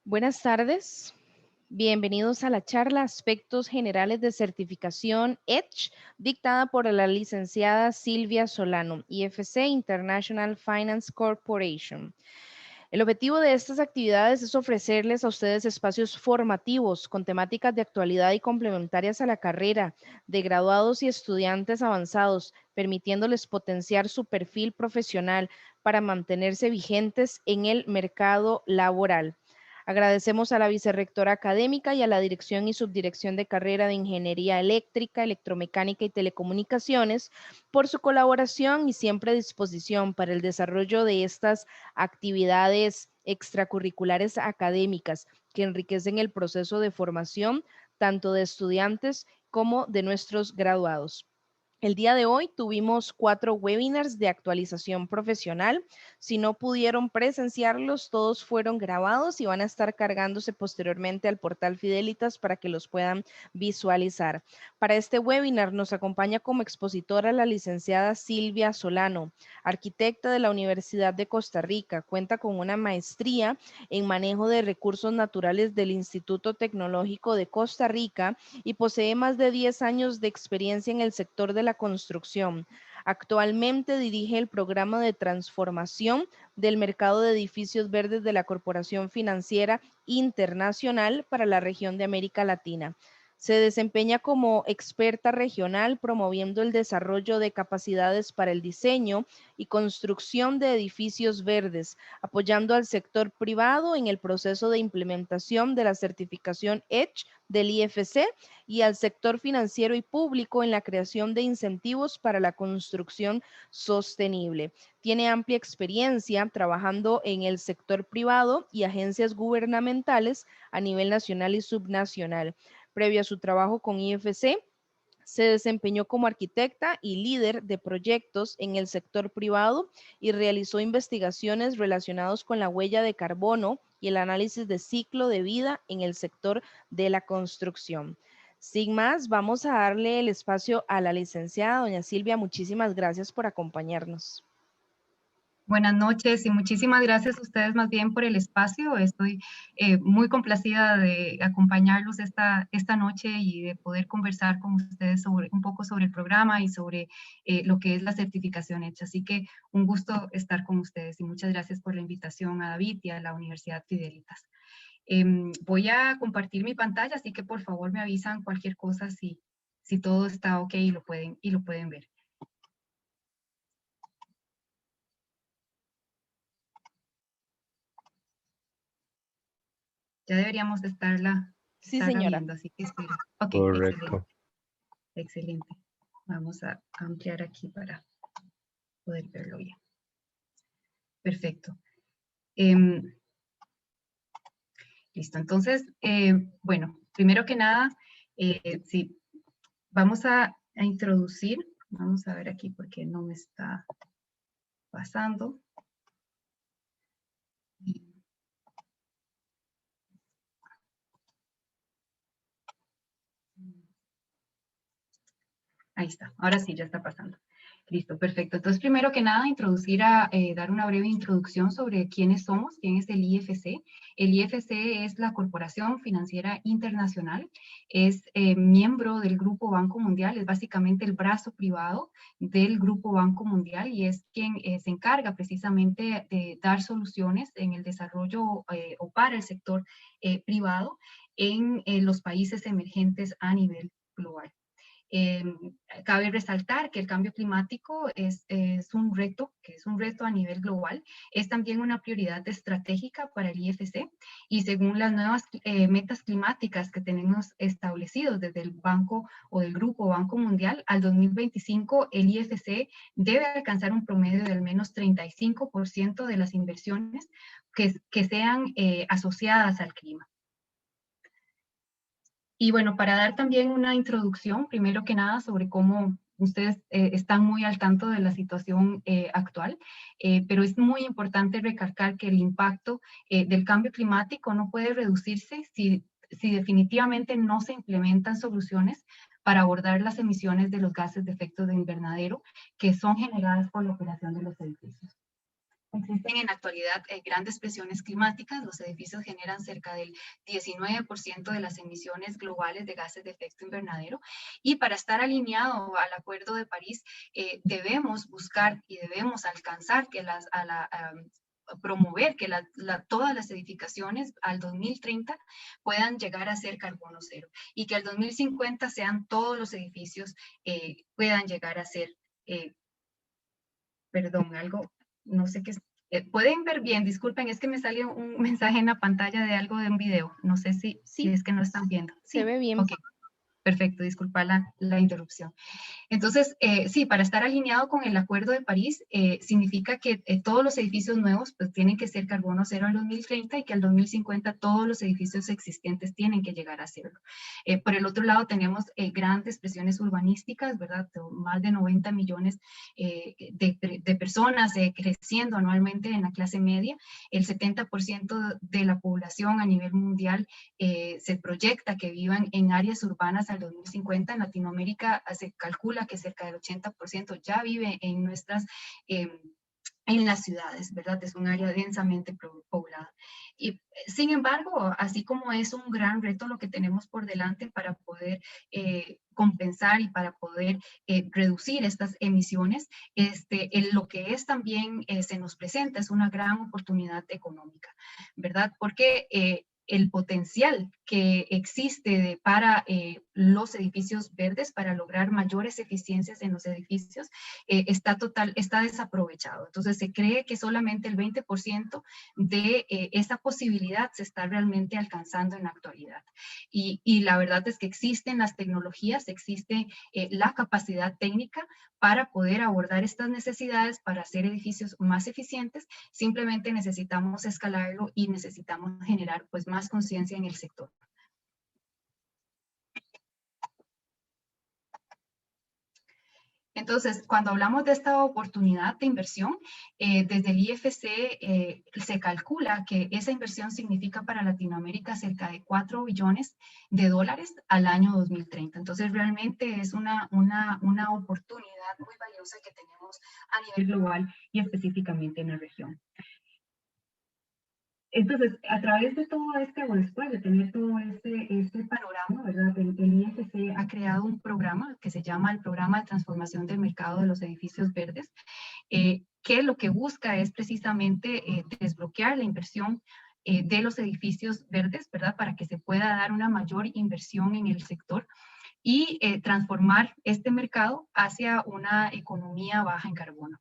Buenas tardes, bienvenidos a la charla Aspectos Generales de Certificación EDGE, dictada por la licenciada Silvia Solano, IFC International Finance Corporation. El objetivo de estas actividades es ofrecerles a ustedes espacios formativos con temáticas de actualidad y complementarias a la carrera de graduados y estudiantes avanzados, permitiéndoles potenciar su perfil profesional para mantenerse vigentes en el mercado laboral. Agradecemos a la vicerrectora académica y a la Dirección y Subdirección de Carrera de Ingeniería Eléctrica, Electromecánica y Telecomunicaciones por su colaboración y siempre disposición para el desarrollo de estas actividades extracurriculares académicas que enriquecen el proceso de formación tanto de estudiantes como de nuestros graduados. El día de hoy tuvimos 4 webinars de actualización profesional. Si no pudieron presenciarlos, todos fueron grabados y van a estar cargándose posteriormente al portal Fidelitas para que los puedan visualizar. Para este webinar nos acompaña como expositora la licenciada Silvia Solano, arquitecta de la Universidad de Costa Rica. Cuenta con una maestría en manejo de recursos naturales del Instituto Tecnológico de Costa Rica y posee más de 10 años de experiencia en el sector de la construcción. Actualmente dirige el programa de transformación del mercado de edificios verdes de la Corporación Financiera Internacional para la región de América Latina. Se desempeña como experta regional promoviendo el desarrollo de capacidades para el diseño y construcción de edificios verdes, apoyando al sector privado en el proceso de implementación de la certificación EDGE del IFC y al sector financiero y público en la creación de incentivos para la construcción sostenible. Tiene amplia experiencia trabajando en el sector privado y agencias gubernamentales a nivel nacional y subnacional. Previo a su trabajo con IFC, se desempeñó como arquitecta y líder de proyectos en el sector privado y realizó investigaciones relacionadas con la huella de carbono y el análisis de ciclo de vida en el sector de la construcción. Sin más, vamos a darle el espacio a la licenciada doña Silvia. Muchísimas gracias por acompañarnos. Buenas noches y muchísimas gracias a ustedes más bien por el espacio. Estoy muy complacida de acompañarlos esta noche y de poder conversar con ustedes un poco sobre el programa y sobre lo que es la certificación hecha. Así que un gusto estar con ustedes y muchas gracias por la invitación a David y a la Universidad Fidelitas. Voy a compartir mi pantalla, así que por favor me avisan cualquier cosa si todo está ok y lo pueden ver. Ya deberíamos de estarla viendo, así que espero. Ok, correcto. Excelente. Vamos a ampliar aquí para poder verlo bien. Perfecto. Listo, entonces, bueno, primero que nada, sí, vamos a introducir, vamos a ver aquí porque no me está pasando. Ahí está, ahora sí, ya está pasando. Listo, perfecto. Entonces, primero que nada, dar una breve introducción sobre quiénes somos, quién es el IFC. El IFC es la Corporación Financiera Internacional, es miembro del Grupo Banco Mundial, es básicamente el brazo privado del Grupo Banco Mundial y es quien se encarga precisamente de dar soluciones en el desarrollo o para el sector privado en los países emergentes a nivel global. Cabe resaltar que el cambio climático es un reto, a nivel global, es también una prioridad estratégica para el IFC y según las nuevas metas climáticas que tenemos establecidos desde el Banco o del Grupo Banco Mundial, al 2025 el IFC debe alcanzar un promedio de al menos 35% de las inversiones que sean asociadas al clima. Y bueno, para dar también una introducción, primero que nada, sobre cómo ustedes están muy al tanto de la situación actual, pero es muy importante recalcar que el impacto del cambio climático no puede reducirse si definitivamente no se implementan soluciones para abordar las emisiones de los gases de efecto de invernadero que son generadas por la operación de los edificios. Existen en la actualidad grandes presiones climáticas. Los edificios generan cerca del 19% de las emisiones globales de gases de efecto invernadero. Y para estar alineado al Acuerdo de París, debemos buscar y debemos alcanzar que promover que todas las edificaciones al 2030 puedan llegar a ser carbono cero y que al 2050 sean todos los edificios puedan llegar a ser, perdón, algo, no sé qué, pueden ver bien, disculpen, es que me sale un mensaje en la pantalla de algo de un video, no sé si Sí, es que no están viendo. se Sí, ve bien. ok, perfecto, disculpa la interrupción. Entonces, sí, para estar alineado con el Acuerdo de París, significa que todos los edificios nuevos pues, tienen que ser carbono cero al 2030 y que al 2050 todos los edificios existentes tienen que llegar a hacerlo. Por el otro lado, tenemos grandes presiones urbanísticas, ¿verdad? Más de 90 millones de personas creciendo anualmente en la clase media. El 70% de la población a nivel mundial se proyecta que vivan en áreas urbanas al 2050. En Latinoamérica se calcula que cerca del 80% ya vive en en las ciudades, ¿verdad? Es un área densamente poblada. Y sin embargo, así como es un gran reto lo que tenemos por delante para poder compensar y para poder reducir estas emisiones, lo que es también se nos presenta es una gran oportunidad económica, ¿verdad? Porque el potencial que existe para los edificios verdes, para lograr mayores eficiencias en los edificios, está desaprovechado. Entonces se cree que solamente el 20% de esa posibilidad se está realmente alcanzando en la actualidad. Y la verdad es que existen las tecnologías, existe la capacidad técnica para poder abordar estas necesidades, para hacer edificios más eficientes. Simplemente necesitamos escalarlo y necesitamos generar pues más conciencia en el sector. Entonces, cuando hablamos de esta oportunidad de inversión, desde el IFC se calcula que esa inversión significa para Latinoamérica cerca de 4 billones de dólares al año 2030. Entonces, realmente es una oportunidad muy valiosa que tenemos a nivel global y específicamente en la región. Entonces, a través de todo o después de tener todo este panorama, ¿verdad? El IFC ha creado un programa que se llama el Programa de Transformación del Mercado de los Edificios Verdes, que lo que busca es precisamente desbloquear la inversión de los edificios verdes, ¿verdad? Para que se pueda dar una mayor inversión en el sector y transformar este mercado hacia una economía baja en carbono.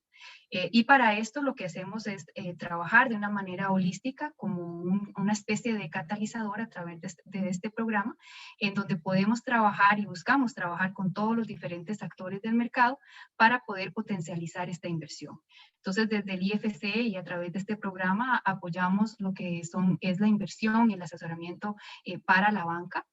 Y para esto lo que hacemos es trabajar de una manera holística como una especie de catalizador a través de este programa, en donde podemos trabajar y buscamos trabajar con todos los diferentes actores del mercado para poder potencializar esta inversión. Entonces, desde el IFC y a través de este programa apoyamos lo que es la inversión y el asesoramiento para la banca,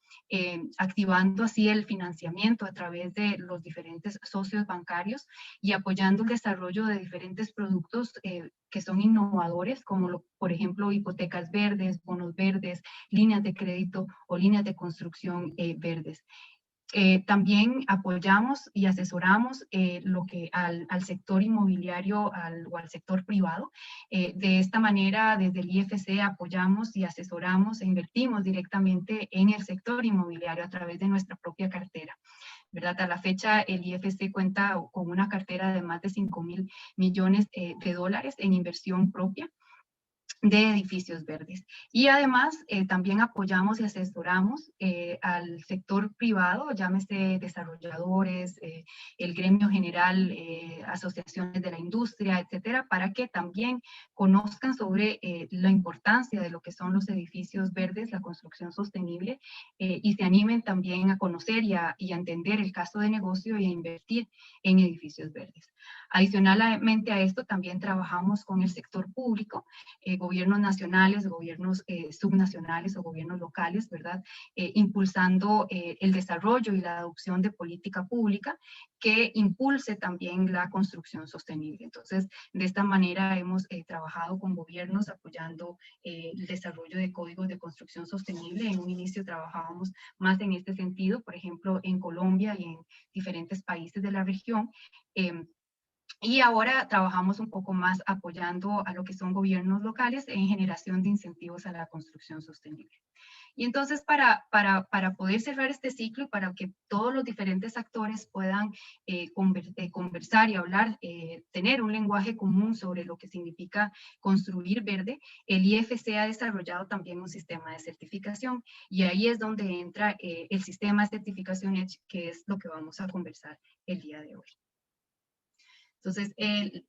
activando así el financiamiento a través de los diferentes socios bancarios y apoyando el desarrollo de diferentes productos que son innovadores, como por ejemplo hipotecas verdes, bonos verdes, líneas de crédito o líneas de construcción verdes. También apoyamos y asesoramos al sector inmobiliario o al sector privado. De esta manera, desde el IFC apoyamos y asesoramos e invertimos directamente en el sector inmobiliario a través de nuestra propia cartera, ¿verdad? A la fecha, el IFC cuenta con una cartera de más de 5.000 millones de dólares en inversión propia de edificios verdes. Y además también apoyamos y asesoramos al sector privado, llámese desarrolladores, el gremio general, asociaciones de la industria, etcétera, para que también conozcan sobre la importancia de lo que son los edificios verdes, la construcción sostenible, y se animen también a conocer y a entender el caso de negocio y a invertir en edificios verdes. Adicionalmente a esto, también trabajamos con el sector público, gobiernos nacionales, gobiernos subnacionales o gobiernos locales, ¿verdad? Impulsando el desarrollo y la adopción de política pública que impulse también la construcción sostenible. Entonces, de esta manera hemos trabajado con gobiernos apoyando el desarrollo de códigos de construcción sostenible. En un inicio trabajábamos más en este sentido, por ejemplo, en Colombia y en diferentes países de la región. Y ahora trabajamos un poco más apoyando a lo que son gobiernos locales en generación de incentivos a la construcción sostenible. Y entonces para poder cerrar este ciclo y para que todos los diferentes actores puedan conversar y hablar, tener un lenguaje común sobre lo que significa construir verde, el IFC ha desarrollado también un sistema de certificación y ahí es donde entra el sistema de certificación EDGE, que es lo que vamos a conversar el día de hoy. Entonces,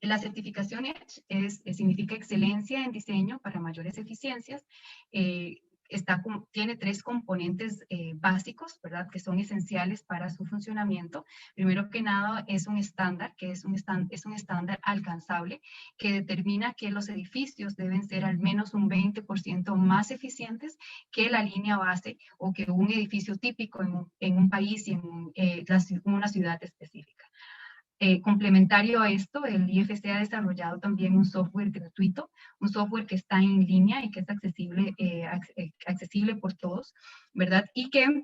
la certificación EDGE significa excelencia en diseño para mayores eficiencias. Tiene 3 componentes básicos, ¿verdad?, que son esenciales para su funcionamiento. Primero que nada, es un estándar, que es un estándar alcanzable, que determina que los edificios deben ser al menos un 20% más eficientes que la línea base o que un edificio típico en un país y en una ciudad específica. Complementario a esto, el IFC ha desarrollado también un software gratuito, un software que está en línea y que es accesible por todos, ¿verdad? Y que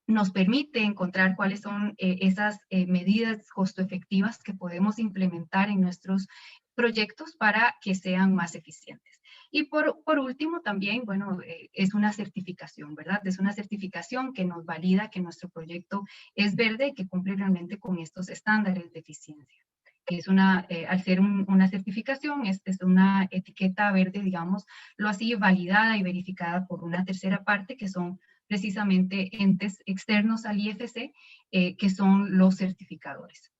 nos permite encontrar cuáles son esas medidas costo efectivas que podemos implementar en nuestros proyectos para que sean más eficientes. Y por último también, bueno, es una certificación, ¿verdad? Es una certificación que nos valida que nuestro proyecto es verde y que cumple realmente con estos estándares de eficiencia. Que es al ser una certificación, es una etiqueta verde, digamos, lo así, validada y verificada por una tercera parte, que son precisamente entes externos al IFC, que son los certificadores.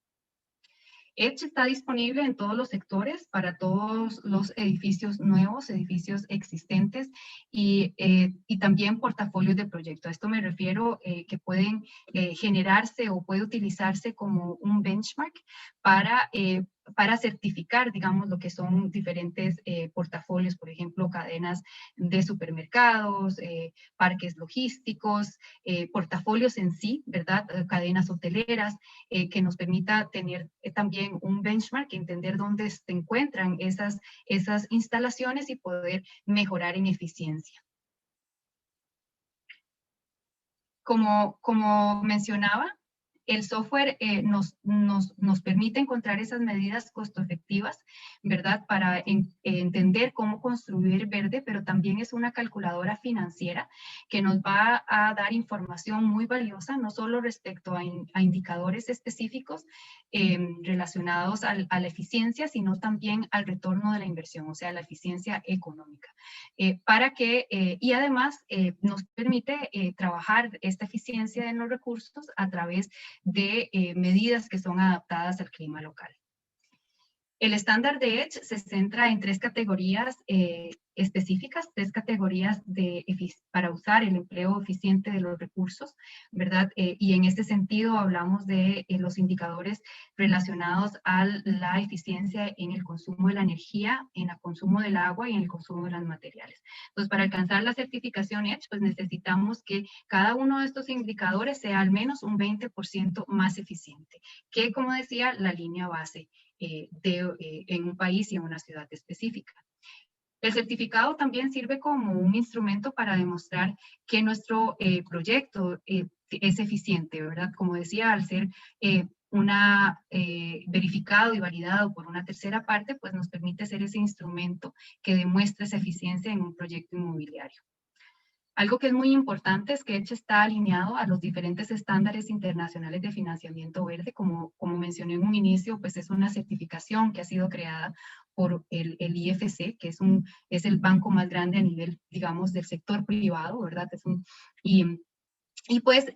EDGE está disponible en todos los sectores, para todos los edificios nuevos, edificios existentes y también portafolios de proyecto. A esto me refiero que pueden generarse o puede utilizarse como un benchmark para certificar, digamos, lo que son diferentes portafolios, por ejemplo, cadenas de supermercados, parques logísticos, portafolios en sí, ¿verdad? Cadenas hoteleras, que nos permita tener también un benchmark, entender dónde se encuentran esas instalaciones y poder mejorar en eficiencia. Como mencionaba, el software nos permite encontrar esas medidas costo efectivas, ¿verdad? Para entender cómo construir verde, pero también es una calculadora financiera que nos va a dar información muy valiosa, no solo respecto a indicadores específicos relacionados a la eficiencia, sino también al retorno de la inversión, o sea, la eficiencia económica. Y además nos permite trabajar esta eficiencia en los recursos a través de medidas que son adaptadas al clima local. El estándar de EDGE se centra en 3 categorías específicas, 3 categorías para usar el empleo eficiente de los recursos, ¿verdad? Y en este sentido hablamos de los indicadores relacionados a la eficiencia en el consumo de la energía, en el consumo del agua y en el consumo de los materiales. Entonces, para alcanzar la certificación EDGE, pues necesitamos que cada uno de estos indicadores sea al menos un 20% más eficiente, que, como decía, la línea base en un país y en una ciudad específica. El certificado también sirve como un instrumento para demostrar que nuestro proyecto es eficiente, ¿verdad? Como decía, al ser verificado y validado por una tercera parte, pues nos permite ser ese instrumento que demuestra esa eficiencia en un proyecto inmobiliario. Algo que es muy importante es que EDGE está alineado a los diferentes estándares internacionales de financiamiento verde. Como mencioné en un inicio, pues es una certificación que ha sido creada por el IFC, que es el banco más grande a nivel, digamos, del sector privado, ¿verdad? Y pues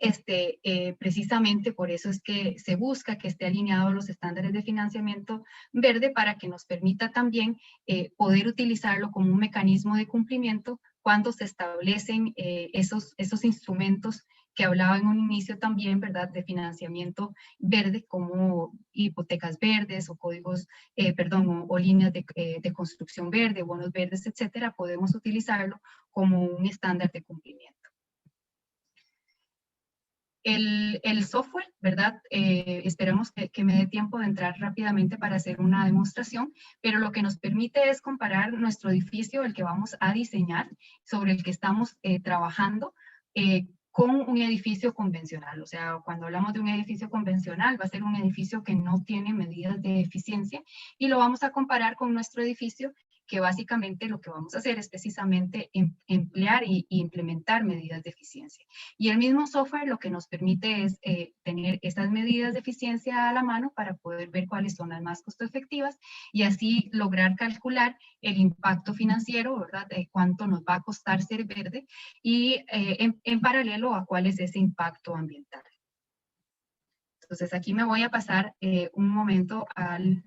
precisamente por eso es que se busca que esté alineado a los estándares de financiamiento verde para que nos permita también poder utilizarlo como un mecanismo de cumplimiento cuando se establecen esos instrumentos que hablaba en un inicio también, ¿verdad?, de financiamiento verde, como hipotecas verdes o códigos, o líneas de construcción verde, bonos verdes, etcétera. Podemos utilizarlo como un estándar de cumplimiento. El software, ¿verdad? Esperemos que me dé tiempo de entrar rápidamente para hacer una demostración, pero lo que nos permite es comparar nuestro edificio, el que vamos a diseñar, sobre el que estamos trabajando, con un edificio convencional. O sea, cuando hablamos de un edificio convencional, va a ser un edificio que no tiene medidas de eficiencia y lo vamos a comparar con nuestro edificio, que básicamente lo que vamos a hacer es precisamente emplear y implementar medidas de eficiencia. Y el mismo software lo que nos permite es tener esas medidas de eficiencia a la mano para poder ver cuáles son las más costo efectivas y así lograr calcular el impacto financiero, ¿verdad? De cuánto nos va a costar ser verde y en paralelo a cuál es ese impacto ambiental. Entonces aquí me voy a pasar un momento al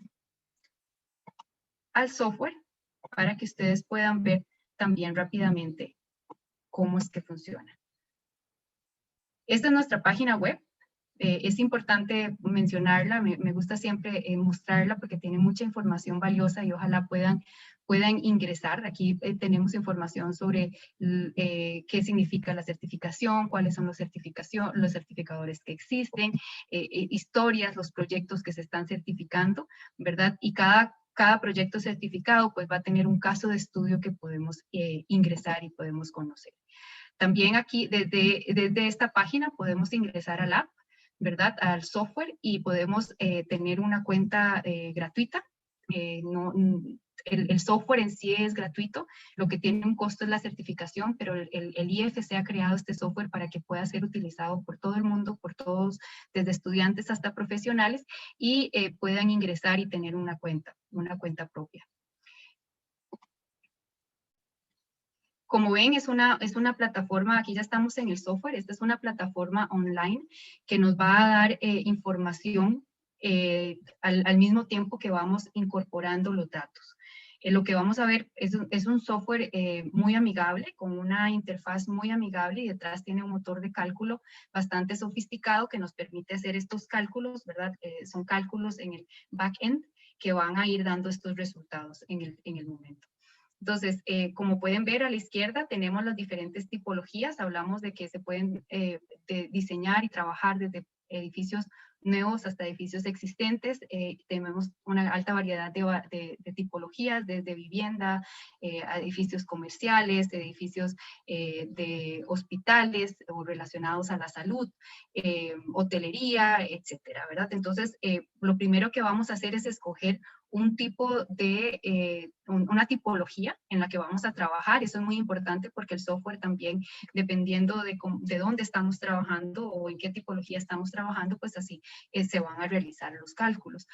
software para que ustedes puedan ver también rápidamente cómo es que funciona. Esta es nuestra página web. Es importante mencionarla, me gusta siempre mostrarla porque tiene mucha información valiosa y ojalá puedan ingresar. Aquí tenemos información sobre qué significa la certificación, cuáles son los certificadores que existen, historias, los proyectos que se están certificando, ¿verdad? Y cada proyecto certificado pues va a tener un caso de estudio que podemos ingresar y podemos conocer. También aquí desde esta página podemos ingresar al app, ¿verdad? Al software y podemos tener una cuenta gratuita. El software en sí es gratuito, lo que tiene un costo es la certificación, pero el IFC ha creado este software para que pueda ser utilizado por todo el mundo, por todos, desde estudiantes hasta profesionales, y puedan ingresar y tener una cuenta propia. Como ven, es una plataforma, aquí ya estamos en el software, esta es una plataforma online que nos va a dar información al mismo tiempo que vamos incorporando los datos. Lo que vamos a ver es un software muy amigable, con una interfaz muy amigable y detrás tiene un motor de cálculo bastante sofisticado que nos permite hacer estos cálculos, ¿verdad? Son cálculos en el backend que van a ir dando estos resultados en el momento. Entonces, como pueden ver a la izquierda, tenemos las diferentes tipologías. Hablamos de que se pueden diseñar y trabajar desde edificios nuevos hasta edificios existentes. Tenemos una alta variedad de tipologías, desde vivienda, a edificios comerciales, edificios de hospitales o relacionados a la salud, hotelería, etcétera, ¿verdad? Entonces, lo primero que vamos a hacer es escoger un tipo de, una tipología en la que vamos a trabajar. Eso es muy importante porque el software también, dependiendo de dónde estamos trabajando o en qué tipología estamos trabajando, pues así se van a realizar los cálculos.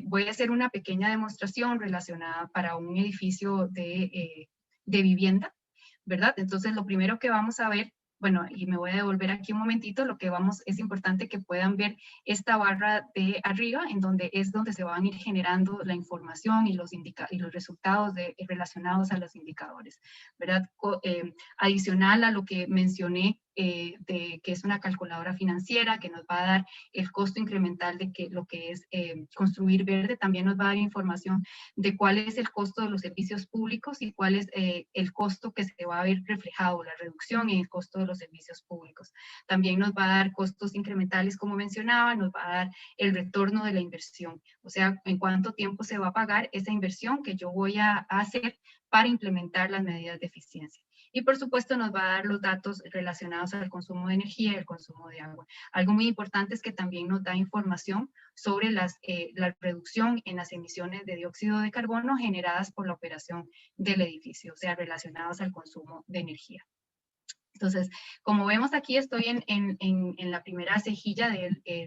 Voy a hacer una pequeña demostración relacionada para un edificio de vivienda, ¿verdad? Entonces, lo primero que vamos a ver, bueno, y me voy a devolver aquí un momentito, es importante que puedan ver esta barra de arriba, en donde se van a ir generando la información y los resultados relacionados a los indicadores, ¿verdad? Adicional a lo que mencioné, de que es una calculadora financiera que nos va a dar el costo incremental de lo que es construir verde, también nos va a dar información de cuál es el costo de los servicios públicos y cuál es el costo que se va a ver reflejado, la reducción en el costo de los servicios públicos. También nos va a dar costos incrementales, como mencionaba, nos va a dar el retorno de la inversión, o sea, en cuánto tiempo se va a pagar esa inversión que yo voy a hacer para implementar las medidas de eficiencia. Y por supuesto nos va a dar los datos relacionados al consumo de energía y el consumo de agua. Algo muy importante es que también nos da información sobre la reducción en las emisiones de dióxido de carbono generadas por la operación del edificio, o sea, relacionados al consumo de energía. Entonces, como vemos aquí, estoy en la primera cejilla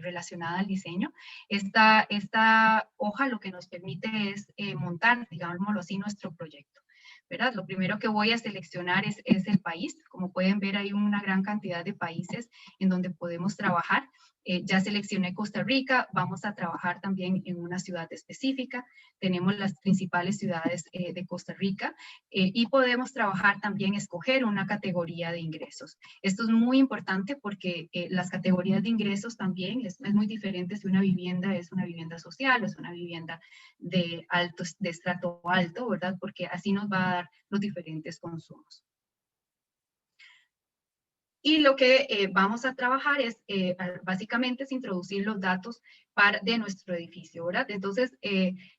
relacionada al diseño. Esta hoja lo que nos permite es montar, digámoslo así, nuestro proyecto, ¿verdad? Lo primero que voy a seleccionar es el país. Como pueden ver, hay una gran cantidad de países en donde podemos trabajar. Ya seleccioné Costa Rica, vamos a trabajar también en una ciudad específica. Tenemos las principales ciudades de Costa Rica y podemos trabajar también, escoger una categoría de ingresos. Esto es muy importante porque las categorías de ingresos también es muy diferente si una vivienda es una vivienda social o es una vivienda de estrato alto, ¿verdad? Porque así nos va a dar los diferentes consumos. Y lo que vamos a trabajar es, básicamente, es introducir los datos de nuestro edificio, ¿verdad? Entonces,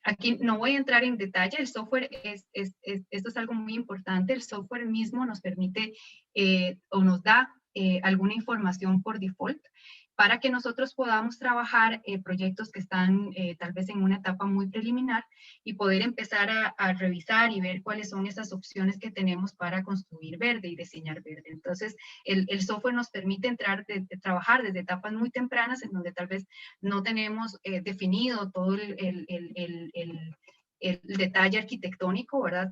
aquí no voy a entrar en detalle, el software, esto es algo muy importante, el software mismo nos permite o nos da alguna información por default para que nosotros podamos trabajar proyectos que están tal vez en una etapa muy preliminar y poder empezar a revisar y ver cuáles son esas opciones que tenemos para construir verde y diseñar verde. Entonces, el software nos permite trabajar desde etapas muy tempranas en donde tal vez no tenemos definido todo el detalle arquitectónico, ¿verdad?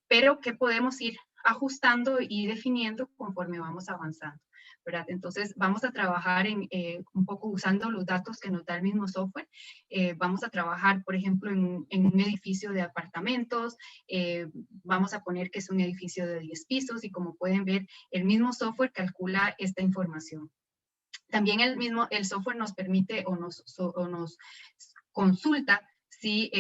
Pero que podemos ir ajustando y definiendo conforme vamos avanzando, ¿verdad? Entonces, vamos a trabajar un poco usando los datos que nos da el mismo software. Vamos a trabajar, por ejemplo, en un edificio de apartamentos. Vamos a poner que es un edificio de 10 pisos y como pueden ver, el mismo software calcula esta información. También el software nos permite o nos consulta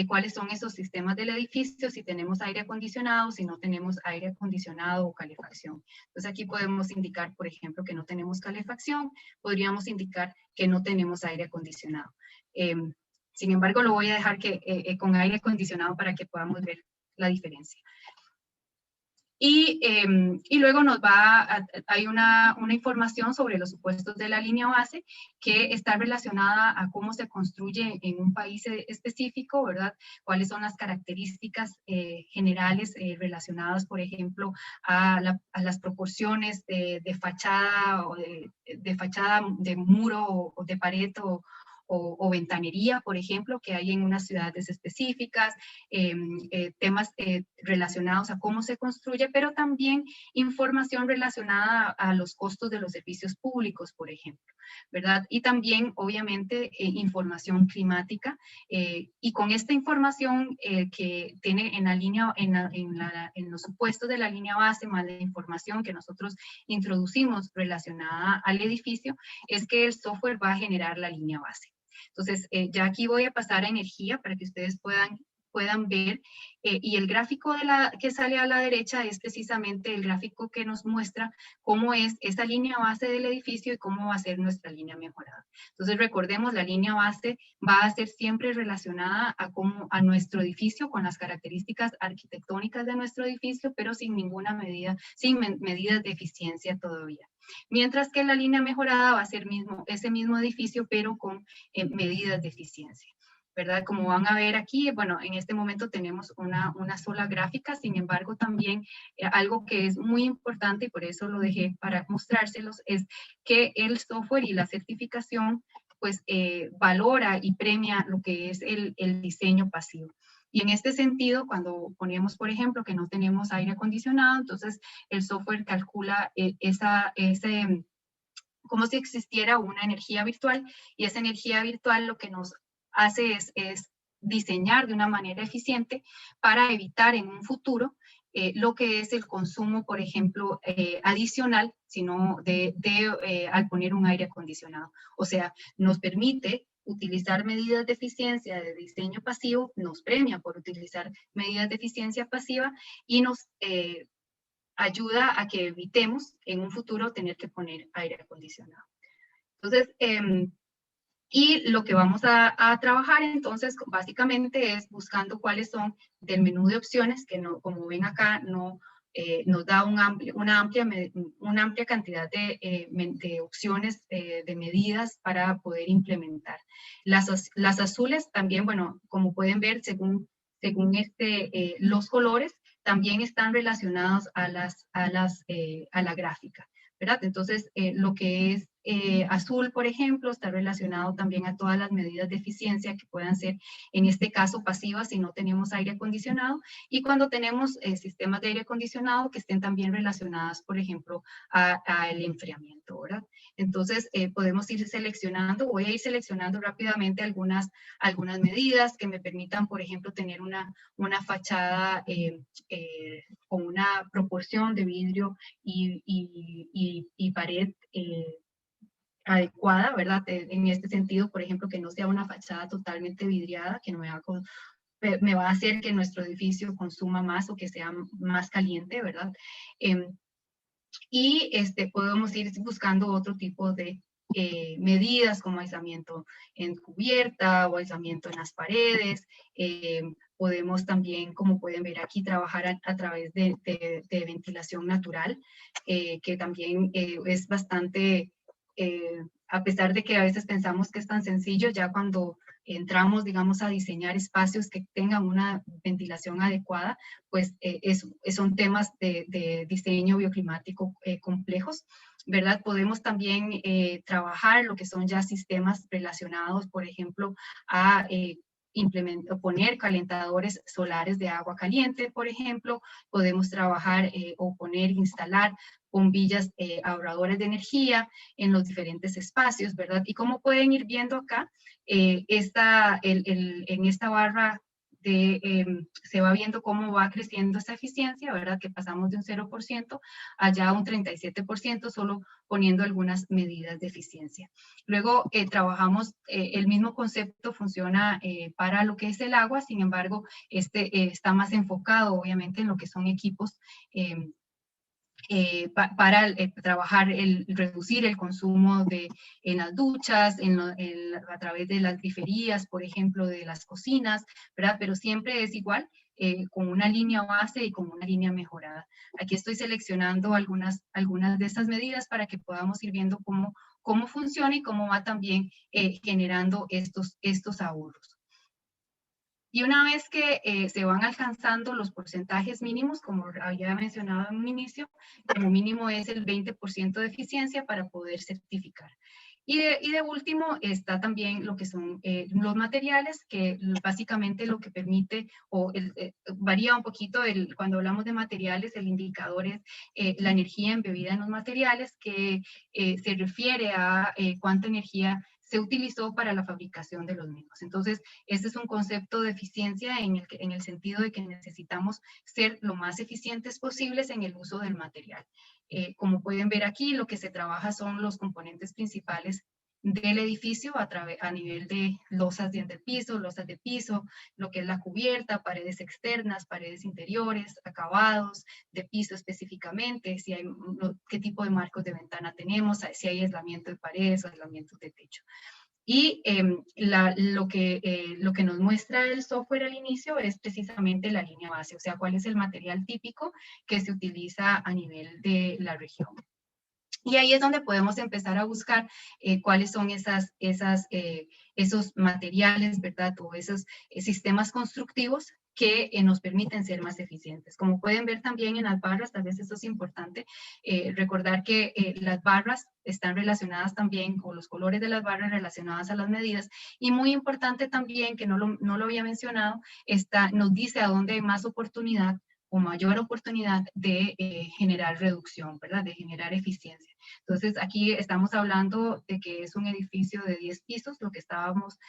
cuáles son esos sistemas del edificio, si tenemos aire acondicionado, si no tenemos aire acondicionado o calefacción. Entonces aquí podemos indicar, por ejemplo, que no tenemos calefacción, podríamos indicar que no tenemos aire acondicionado. Sin embargo, lo voy a dejar con aire acondicionado para que podamos ver la diferencia. Y luego hay una información sobre los supuestos de la línea base que está relacionada a cómo se construye en un país específico, ¿verdad? Cuáles son las características generales relacionadas, por ejemplo, a las proporciones de fachada o de fachada de muro o de pared o ventanería, por ejemplo, que hay en unas ciudades específicas, temas relacionados a cómo se construye, pero también información relacionada a los costos de los servicios públicos, por ejemplo, ¿verdad? Y también, obviamente, información climática, y con esta información que tiene en la línea, en los supuestos de la línea base, más la información que nosotros introducimos relacionada al edificio, es que el software va a generar la línea base. Entonces, ya aquí voy a pasar a energía para que ustedes puedan ver, y el gráfico que sale a la derecha es precisamente el gráfico que nos muestra cómo es esa línea base del edificio y cómo va a ser nuestra línea mejorada. Entonces, recordemos, la línea base va a ser siempre relacionada a nuestro edificio, con las características arquitectónicas de nuestro edificio, pero sin ninguna medida, sin medidas de eficiencia todavía. Mientras que la línea mejorada va a ser ese mismo edificio, pero con medidas de eficiencia, ¿verdad? Como van a ver aquí, bueno, en este momento tenemos una sola gráfica, sin embargo, también algo que es muy importante, y por eso lo dejé para mostrárselos, es que el software y la certificación, pues, valora y premia lo que es el diseño pasivo. Y en este sentido, cuando ponemos, por ejemplo, que no tenemos aire acondicionado, entonces el software calcula como si existiera una energía virtual, y esa energía virtual lo que nos hace es diseñar de una manera eficiente para evitar en un futuro lo que es el consumo, por ejemplo, adicional, sino al poner un aire acondicionado. O sea, nos permite utilizar medidas de eficiencia de diseño pasivo, nos premia por utilizar medidas de eficiencia pasiva y nos ayuda a que evitemos en un futuro tener que poner aire acondicionado. Entonces, y lo que vamos a trabajar entonces básicamente es buscando cuáles son del menú de opciones, que no, como ven acá, no nos da una amplia cantidad de opciones de medidas para poder implementar. Las azules también, bueno, como pueden ver, según los colores, también están relacionados a la gráfica, ¿verdad? Entonces, lo que es azul, por ejemplo, está relacionado también a todas las medidas de eficiencia que puedan ser, en este caso, pasivas si no tenemos aire acondicionado, y cuando tenemos sistemas de aire acondicionado que estén también relacionadas, por ejemplo, al enfriamiento, ¿verdad? Entonces, podemos ir seleccionando, voy a ir seleccionando rápidamente algunas medidas que me permitan, por ejemplo, tener una fachada con una proporción de vidrio y pared adecuada, ¿verdad? En este sentido, por ejemplo, que no sea una fachada totalmente vidriada, que no me va a hacer que nuestro edificio consuma más o que sea más caliente, ¿verdad? Y podemos ir buscando otro tipo de medidas como aislamiento en cubierta o aislamiento en las paredes, Podemos también, como pueden ver aquí, trabajar a través de ventilación natural, que también es bastante, a pesar de que a veces pensamos que es tan sencillo, ya cuando entramos, digamos, a diseñar espacios que tengan una ventilación adecuada, pues son temas de diseño bioclimático complejos, ¿verdad? Podemos también trabajar lo que son ya sistemas relacionados, por ejemplo, a poner calentadores solares de agua caliente, por ejemplo. Podemos trabajar o instalar bombillas ahorradoras de energía en los diferentes espacios, ¿verdad? Y como pueden ir viendo acá, en esta barra se va viendo cómo va creciendo esta eficiencia, ¿verdad? Que pasamos de un 0% a ya un 37%, solo poniendo algunas medidas de eficiencia. Luego trabajamos, el mismo concepto funciona para lo que es el agua, sin embargo, está más enfocado obviamente en lo que son equipos para trabajar reducir el consumo en las duchas, a través de las griferías, por ejemplo, de las cocinas, ¿verdad? Pero siempre es igual, con una línea base y con una línea mejorada. Aquí estoy seleccionando algunas de estas medidas para que podamos ir viendo cómo funciona y cómo va también generando estos ahorros. Y una vez que se van alcanzando los porcentajes mínimos, como había mencionado en un inicio, como mínimo es el 20% de eficiencia para poder certificar. Y de último está también lo que son los materiales, que básicamente lo que permite, varía un poquito, cuando hablamos de materiales, el indicador es la energía embebida en los materiales, que se refiere a cuánta energía se utilizó para la fabricación de los mismos. Entonces, este es un concepto de eficiencia en el sentido de que necesitamos ser lo más eficientes posibles en el uso del material. Como pueden ver aquí, lo que se trabaja son los componentes principales del edificio a nivel de losas de piso, lo que es la cubierta, paredes externas, paredes interiores, acabados de piso específicamente, qué tipo de marcos de ventana tenemos, si hay aislamiento de paredes o aislamiento de techo. Y lo que nos muestra el software al inicio es precisamente la línea base, o sea, cuál es el material típico que se utiliza a nivel de la región. Y ahí es donde podemos empezar a buscar cuáles son esos materiales, ¿verdad? O esos sistemas constructivos que nos permiten ser más eficientes. Como pueden ver también en las barras, tal vez eso es importante, recordar que las barras están relacionadas también, o los colores de las barras relacionadas a las medidas, y muy importante también, que no lo había mencionado, nos dice a dónde hay más oportunidad o mayor oportunidad de generar reducción, ¿verdad? De generar eficiencia. Entonces, aquí estamos hablando de que es un edificio de 10 pisos, lo que estábamos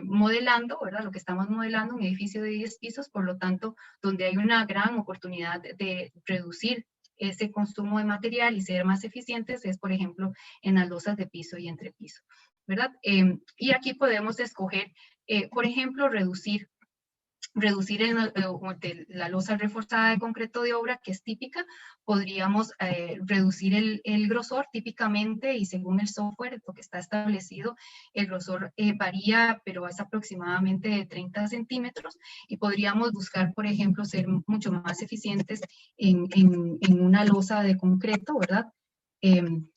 modelando, ¿verdad? Lo que estamos modelando, un edificio de 10 pisos, por lo tanto, donde hay una gran oportunidad de reducir ese consumo de material y ser más eficientes es, por ejemplo, en las losas de piso y entrepiso, ¿verdad? Y aquí podemos escoger, por ejemplo, reducir la losa reforzada de concreto de obra, que es típica. Podríamos reducir el grosor típicamente, y según el software, lo que está establecido, el grosor varía, pero es aproximadamente de 30 centímetros, y podríamos buscar, por ejemplo, ser mucho más eficientes en una losa de concreto, ¿verdad?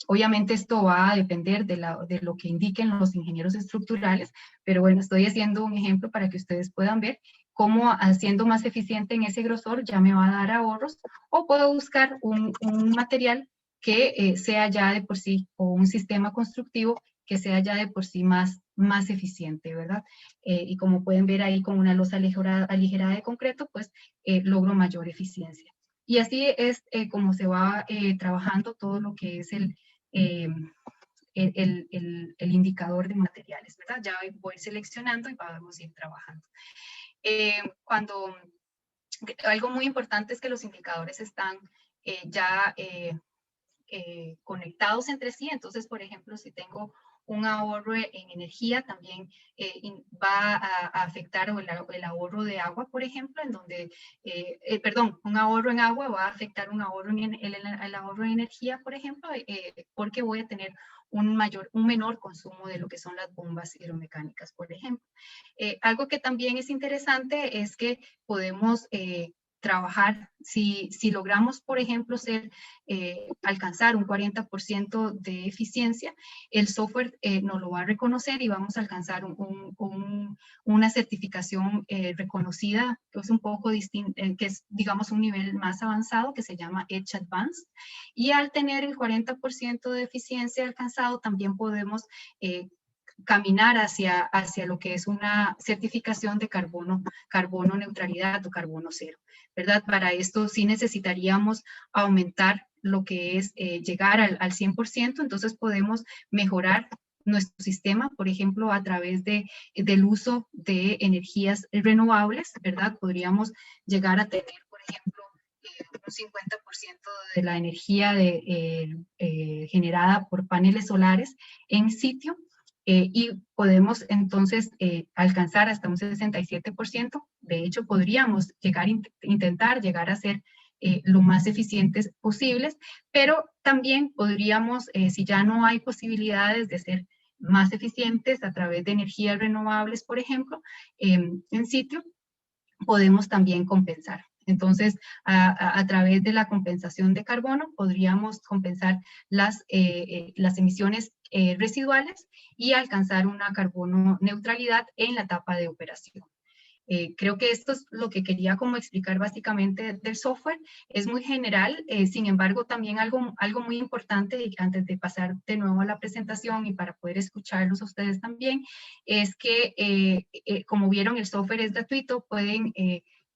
Obviamente esto va a depender de lo que indiquen los ingenieros estructurales, pero bueno, estoy haciendo un ejemplo para que ustedes puedan ver cómo haciendo más eficiente en ese grosor ya me va a dar ahorros, o puedo buscar un material que sea ya de por sí, o un sistema constructivo que sea ya de por sí más eficiente, ¿verdad? Y como pueden ver ahí, con una losa aligerada de concreto, pues logro mayor eficiencia. Y así es como se va trabajando todo lo que es el indicador de materiales, ¿verdad? Ya voy seleccionando y vamos a ir trabajando. Algo muy importante es que los indicadores están ya conectados entre sí. Entonces, por ejemplo, si tengo un ahorro en energía, también va a afectar el ahorro de agua, por ejemplo, en donde, perdón, un ahorro en agua va a afectar un ahorro el ahorro de energía, por ejemplo, porque voy a tener un menor consumo de lo que son las bombas hidromecánicas, por ejemplo. Algo que también es interesante es que podemos trabajar, si logramos, por ejemplo, alcanzar un 40% de eficiencia, el software nos lo va a reconocer y vamos a alcanzar una certificación reconocida, que es un poco distinta, que es, digamos, un nivel más avanzado, que se llama Edge Advanced. Y al tener el 40% de eficiencia alcanzado, también podemos caminar hacia lo que es una certificación de carbono neutralidad o carbono cero, ¿verdad? Para esto sí necesitaríamos aumentar lo que es llegar al 100%, entonces podemos mejorar nuestro sistema, por ejemplo, a través del uso de energías renovables, ¿verdad? Podríamos llegar a tener, por ejemplo, un 50% de la energía generada por paneles solares en sitio, y podemos entonces alcanzar hasta un 67%. De hecho, podríamos intentar llegar a ser lo más eficientes posibles, pero también podríamos, si ya no hay posibilidades de ser más eficientes a través de energías renovables, por ejemplo, en sitio, podemos también compensar. Entonces, a través de la compensación de carbono, podríamos compensar las emisiones residuales y alcanzar una carbono neutralidad en la etapa de operación. Creo que esto es lo que quería como explicar básicamente del software. Es muy general, sin embargo, también algo muy importante, antes de pasar de nuevo a la presentación y para poder escucharlos a ustedes también, es que, como vieron, el software es gratuito, pueden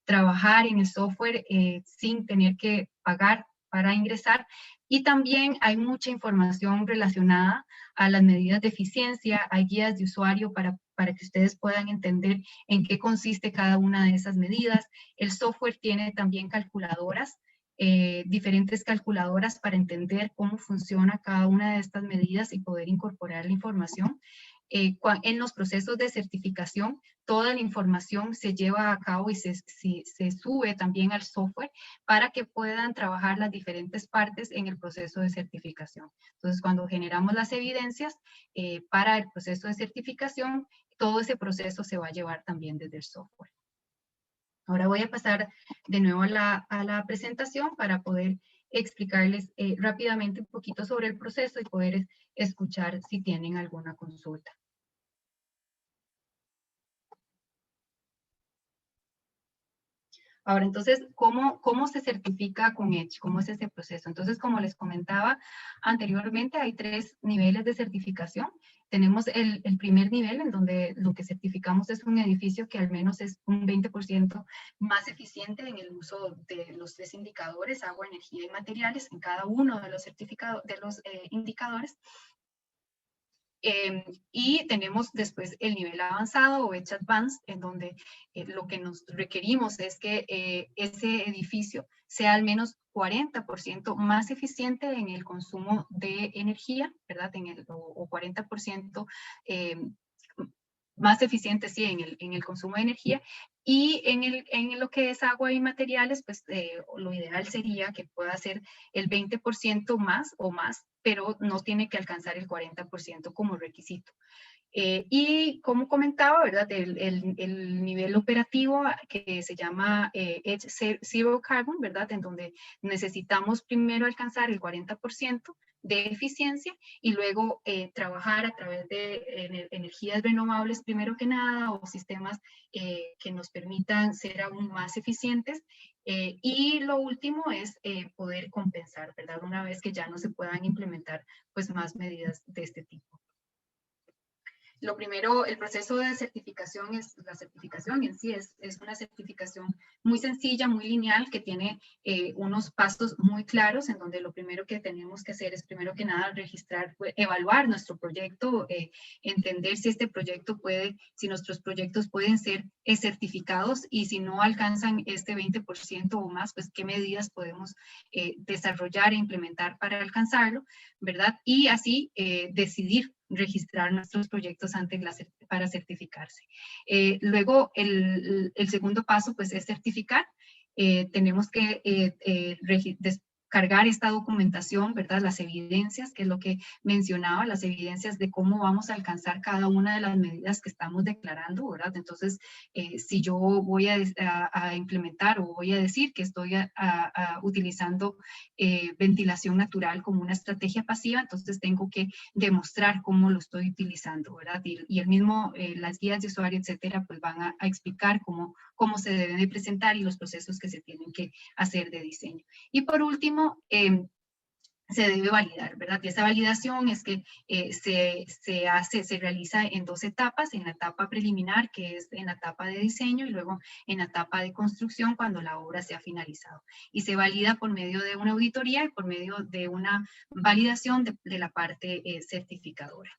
trabajar en el software sin tener que pagar para ingresar, y también hay mucha información relacionada a las medidas de eficiencia, hay guías de usuario para que ustedes puedan entender en qué consiste cada una de esas medidas. El software tiene también calculadoras, diferentes calculadoras para entender cómo funciona cada una de estas medidas y poder incorporar la información. En los procesos de certificación, toda la información se lleva a cabo y se sube también al software para que puedan trabajar las diferentes partes en el proceso de certificación. Entonces, cuando generamos las evidencias para el proceso de certificación, todo ese proceso se va a llevar también desde el software. Ahora voy a pasar de nuevo a la presentación para poder explicarles rápidamente un poquito sobre el proceso y poder escuchar si tienen alguna consulta. Ahora, entonces, ¿cómo se certifica con Edge? ¿Cómo es ese proceso? Entonces, como les comentaba anteriormente, hay 3 niveles de certificación. Tenemos el primer nivel, en donde lo que certificamos es un edificio que al menos es un 20% más eficiente en el uso de los 3 indicadores, agua, energía y materiales, en cada uno de los indicadores. Y tenemos después el nivel avanzado o Edge Advanced, en donde lo que nos requerimos es que ese edificio sea al menos 40% más eficiente en el consumo de energía, ¿verdad? O 40% más eficiente, sí, en el consumo de energía. Y en lo que es agua y materiales, pues lo ideal sería que pueda ser el 20% más o más, pero no tiene que alcanzar el 40% como requisito. Y como comentaba, ¿verdad? El nivel operativo que se llama Edge Zero Carbon, ¿verdad? En donde necesitamos primero alcanzar el 40% de eficiencia y luego trabajar a través de energías renovables primero que nada, o sistemas que nos permitan ser aún más eficientes. Y lo último es poder compensar, ¿verdad? Una vez que ya no se puedan implementar pues más medidas de este tipo. Lo primero, el proceso de certificación la certificación en sí es una certificación muy sencilla, muy lineal, que tiene unos pasos muy claros, en donde lo primero que tenemos que hacer es, primero que nada, registrar, evaluar nuestro proyecto, entender si si nuestros proyectos pueden ser certificados, y si no alcanzan este 20% o más, pues qué medidas podemos desarrollar e implementar para alcanzarlo, ¿verdad? Y así decidir registrar nuestros proyectos para certificarse. Luego, el segundo paso pues es certificar. Tenemos que cargar esta documentación, ¿verdad? Las evidencias, que es lo que mencionaba, las evidencias de cómo vamos a alcanzar cada una de las medidas que estamos declarando, ¿verdad? Entonces, si yo voy a implementar o voy a decir que estoy utilizando ventilación natural como una estrategia pasiva, entonces tengo que demostrar cómo lo estoy utilizando, ¿verdad? Y el mismo, las guías de usuario, etcétera, pues van a explicar cómo se deben de presentar y los procesos que se tienen que hacer de diseño. Y por último, se debe validar, ¿verdad? Y esa validación es que se realiza en 2 etapas, en la etapa preliminar, que es en la etapa de diseño, y luego en la etapa de construcción, cuando la obra se ha finalizado. Y se valida por medio de una auditoría y por medio de una validación de la parte certificadora.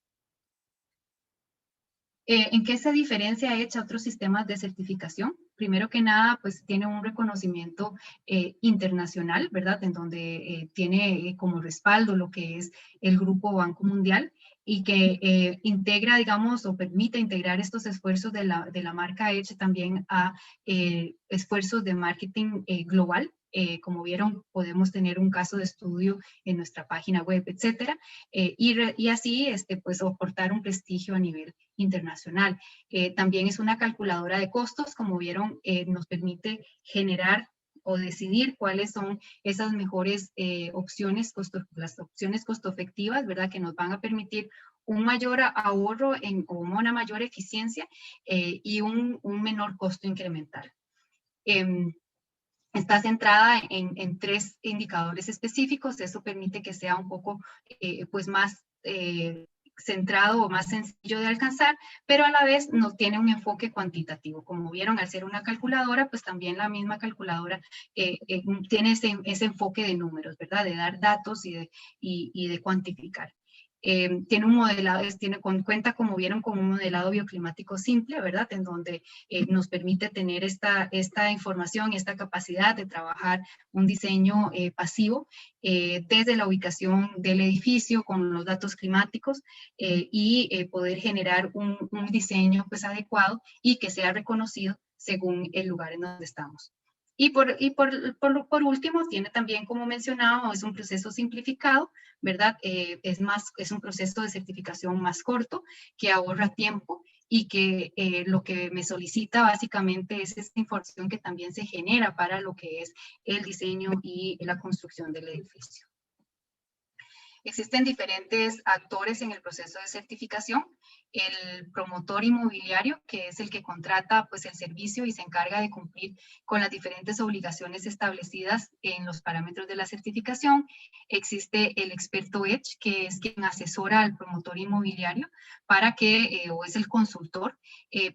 ¿En qué se diferencia EDGE a otros sistemas de certificación? Primero que nada, pues tiene un reconocimiento internacional, ¿verdad? En donde tiene como respaldo lo que es el Grupo Banco Mundial y que integra, digamos, o permite integrar estos esfuerzos de la marca EDGE también a esfuerzos de marketing global. Como vieron, podemos tener un caso de estudio en nuestra página web, etcétera, y así pues aportar un prestigio a nivel internacional. También es una calculadora de costos, como vieron, nos permite generar o decidir cuáles son esas mejores opciones, las opciones costo efectivas, ¿verdad? Que nos van a permitir un mayor ahorro o una mayor eficiencia y un menor costo incremental. Está centrada en 3 indicadores específicos. Eso permite que sea un poco pues más centrado o más sencillo de alcanzar, pero a la vez no tiene un enfoque cuantitativo. Como vieron, al ser una calculadora, pues también la misma calculadora tiene ese enfoque de números, ¿verdad? De dar datos y de cuantificar. Tiene un modelado, cuenta, como vieron, con un modelado bioclimático simple, ¿verdad? En donde nos permite tener esta información, esta capacidad de trabajar un diseño pasivo desde la ubicación del edificio con los datos climáticos y poder generar un diseño pues adecuado y que sea reconocido según el lugar en donde estamos. Y por último, tiene también, como mencionaba, es un proceso simplificado, ¿verdad? Es un proceso de certificación más corto, que ahorra tiempo y que lo que me solicita básicamente es esta información que también se genera para lo que es el diseño y la construcción del edificio. Existen diferentes actores en el proceso de certificación. El promotor inmobiliario, que es el que contrata pues, el servicio y se encarga de cumplir con las diferentes obligaciones establecidas en los parámetros de la certificación. Existe el experto EDGE, que es quien asesora al promotor inmobiliario para que, o es el consultor,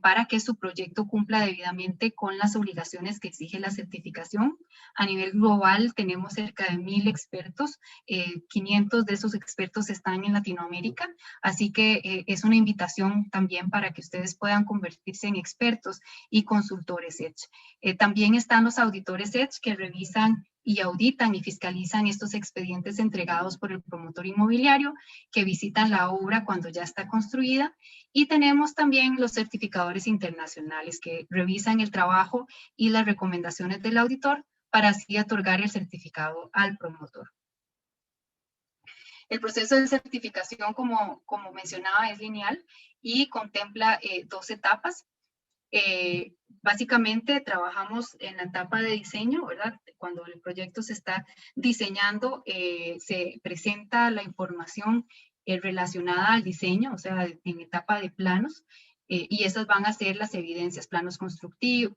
para que su proyecto cumpla debidamente con las obligaciones que exige la certificación. A nivel global tenemos cerca de 1000 expertos, 500 de esos expertos están en Latinoamérica, así que es una invitación también para que ustedes puedan convertirse en expertos y consultores EDGE. También están los auditores EDGE que revisan y auditan y fiscalizan estos expedientes entregados por el promotor inmobiliario, que visitan la obra cuando ya está construida. Y tenemos también los certificadores internacionales que revisan el trabajo y las recomendaciones del auditor para así otorgar el certificado al promotor. El proceso de certificación, como mencionaba, es lineal y contempla 2 etapas. Básicamente trabajamos en la etapa de diseño, ¿verdad? Cuando el proyecto se está diseñando, se presenta la información relacionada al diseño, o sea, en etapa de planos. Y esas van a ser las evidencias, planos constructivos,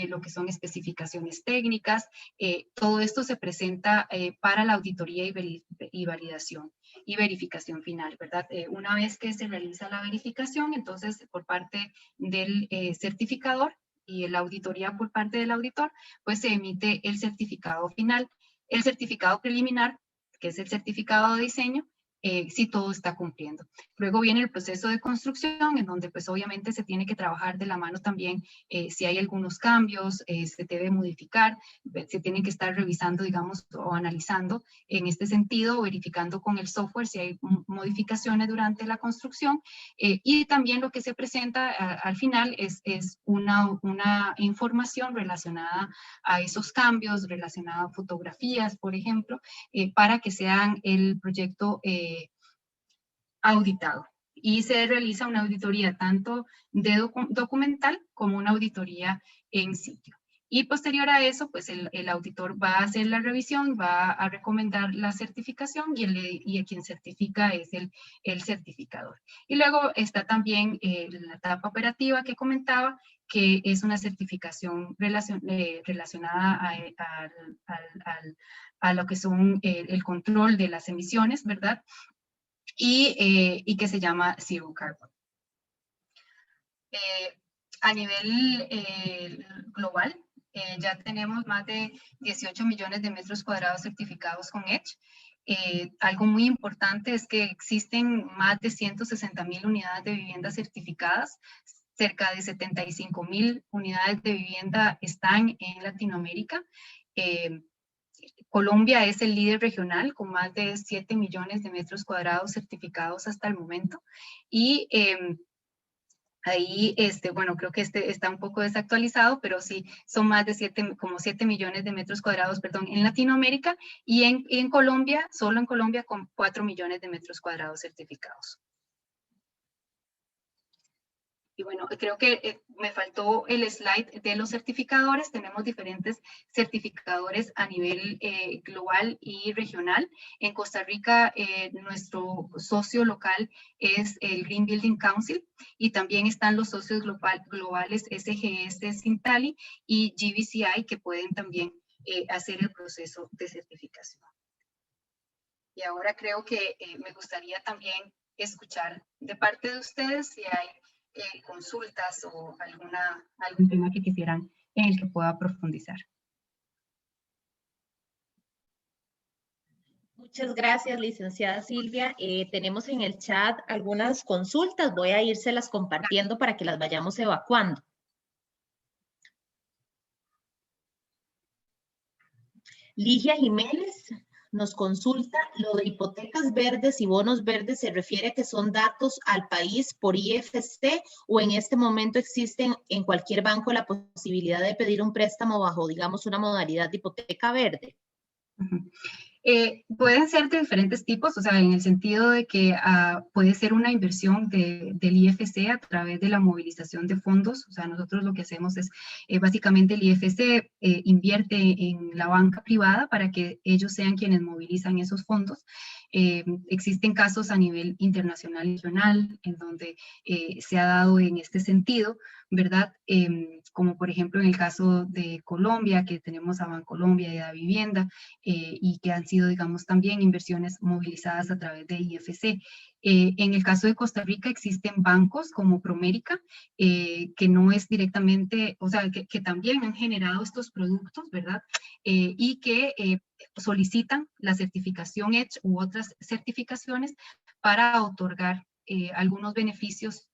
lo que son especificaciones técnicas. Todo esto se presenta para la auditoría y validación y verificación final, ¿verdad? Una vez que se realiza la verificación, entonces por parte del certificador y la auditoría por parte del auditor, pues se emite el certificado final. El certificado preliminar, que es el certificado de diseño, si todo está cumpliendo. Luego viene el proceso de construcción, en donde pues obviamente se tiene que trabajar de la mano también si hay algunos cambios, se debe modificar, se tienen que estar revisando, digamos, o analizando en este sentido, verificando con el software si hay modificaciones durante la construcción, y también lo que se presenta al final es una información relacionada a esos cambios, relacionada a fotografías, por ejemplo, para que sean el proyecto auditado. Y se realiza una auditoría tanto de documental como una auditoría en sitio. Y posterior a eso, pues el auditor va a hacer la revisión, va a recomendar la certificación y quien certifica es el certificador. Y luego está también la etapa operativa que comentaba, que es una certificación relacionada a lo que son el control de las emisiones, ¿verdad? Y que se llama Zero Carbon. A nivel global, ya tenemos más de 18 millones de metros cuadrados certificados con EDGE. Algo muy importante es que existen más de 160,000 unidades de vivienda certificadas. Cerca de 75,000 unidades de vivienda están en Latinoamérica. Colombia es el líder regional con más de 7 millones de metros cuadrados certificados hasta el momento. Y ahí, bueno, creo que está un poco desactualizado, pero sí, son más de como 7 millones de metros cuadrados, perdón, en Latinoamérica, y en Colombia, solo en Colombia, con 4 millones de metros cuadrados certificados. Y bueno, creo que me faltó el slide de los certificadores. Tenemos diferentes certificadores a nivel global y regional. En Costa Rica, nuestro socio local es el Green Building Council, y también están los socios globales SGS Sintali y GBCI, que pueden también hacer el proceso de certificación. Y ahora creo que me gustaría también escuchar de parte de ustedes si hay consultas o algún tema que quisieran en el que pueda profundizar. Muchas gracias, licenciada Silvia. Tenemos en el chat algunas consultas. Voy a írselas compartiendo para que las vayamos evacuando. Ligia Jiménez nos consulta, lo de hipotecas verdes y bonos verdes se refiere a que son datos al país por IFC, o en este momento existen en cualquier banco la posibilidad de pedir un préstamo bajo, digamos, una modalidad de hipoteca verde. Pueden ser de diferentes tipos, o sea, en el sentido de que puede ser una inversión del IFC a través de la movilización de fondos. O sea, nosotros lo que hacemos es, básicamente el IFC invierte en la banca privada para que ellos sean quienes movilizan esos fondos. Existen casos a nivel internacional y regional en donde se ha dado en este sentido, ¿verdad? Como por ejemplo en el caso de Colombia, que tenemos a Bancolombia y a Vivienda, y que han sido, digamos, también inversiones movilizadas a través de IFC. En el caso de Costa Rica existen bancos como Promérica, que no es directamente, o sea, que también han generado estos productos, ¿verdad? Y que solicitan la certificación EDGE u otras certificaciones para otorgar algunos beneficios